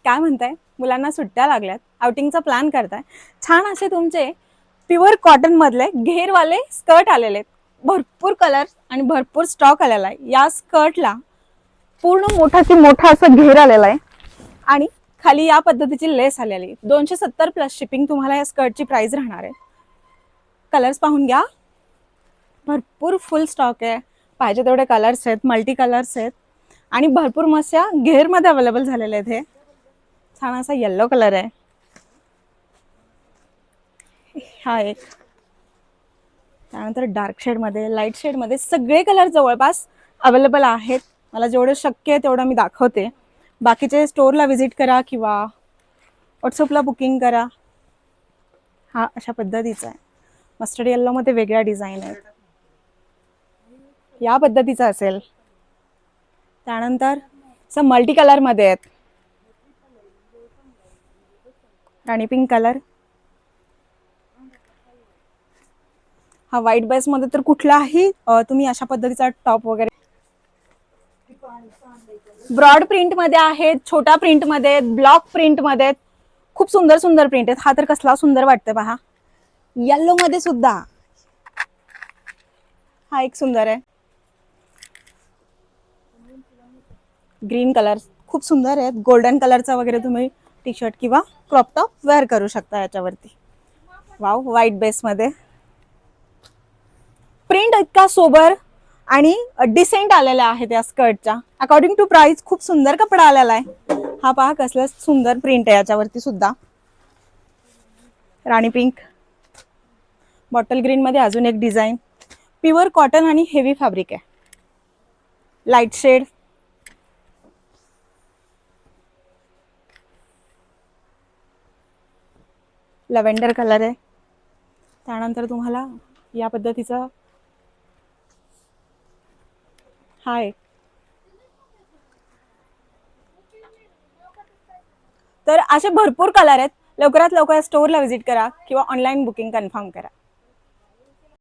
काय म्हणताय? मुलांना सुट्ट्या लागल्यात, आउटिंगचा प्लॅन करताय, छान असे तुमचे प्युअर कॉटन मधले घेरवाले स्कर्ट आलेले आहेत. भरपूर कलर आणि भरपूर स्टॉक आलेला आहे. या स्कर्टला पूर्ण मोठाची मोठा असं घेर आलेला आहे आणि खाली या पद्धतीची लेस आलेली. 270 प्लस शिपिंग तुम्हाला या स्कर्टची प्राइस राहणार आहे. कलर्स पाहून घ्या, भरपूर फुल स्टॉक आहे. पाहिजे तेवढे कलर्स आहेत, मल्टी कलर्स आहेत आणि भरपूर मस्त या घेरमध्ये अवेलेबल झालेले आहेत. हे छान असा येल्लो कलर आहे. हा एक, त्यानंतर डार्क शेडमध्ये, लाईट शेडमध्ये सगळे कलर जवळपास अवेलेबल आहेत. मला जेवढं शक्य आहे तेवढं मी दाखवते. बाकीचे स्टोरला व्हिजिट करा किंवा व्हॉट्सअपला बुकिंग करा. हा अशा पद्धतीचा आहे. मस्टर्ड येल्लोमध्ये वेगळ्या डिझाईन आहेत. या पद्धतीचा असेल. त्यानंतर असं मल्टी कलरमध्ये आहेत. राणी पिंक कलर, हा व्हाईट बेसमध्ये तर कुठलाही तुम्ही अशा पद्धतीचा टॉप वगैरे, ब्रॉड प्रिंट मध्ये आहेत, छोटा प्रिंट मध्ये आहेत, ब्लॉक प्रिंट मध्ये आहेत. खूप सुंदर सुंदर प्रिंट आहेत. हा तर कसला सुंदर वाटतोय पहा, येल्लो मध्ये सुद्धा. हा एक सुंदर आहे. ग्रीन कलर खूप सुंदर आहेत. गोल्डन कलरचा वगैरे तुम्ही टी शर्ट किंवा क्रॉप टॉप वेअर करू शकता याच्यावरती. वाव, व्हाईट बेस मध्ये प्रिंट इतका सोबर आणि डिसेंट आलेला आहे त्या स्कर्टच्या. अकॉर्डिंग टू प्राइस खूप सुंदर कपडा आलेला आहे. हा पहा कसला सुंदर प्रिंट आहे याच्यावरती सुद्धा. राणी पिंक, बॉटल ग्रीन मध्ये अजून एक डिझाईन. प्युअर कॉटन आणि हेवी फॅब्रिक आहे. लाईट शेड, लव्हेंडर कलर आहे. त्यानंतर तुम्हाला या पद्धतीचा हा एक. तर असे भरपूर कलर आहेत. लवकरात लवकर स्टोरला व्हिजिट करा किंवा ऑनलाईन बुकिंग कन्फर्म करा.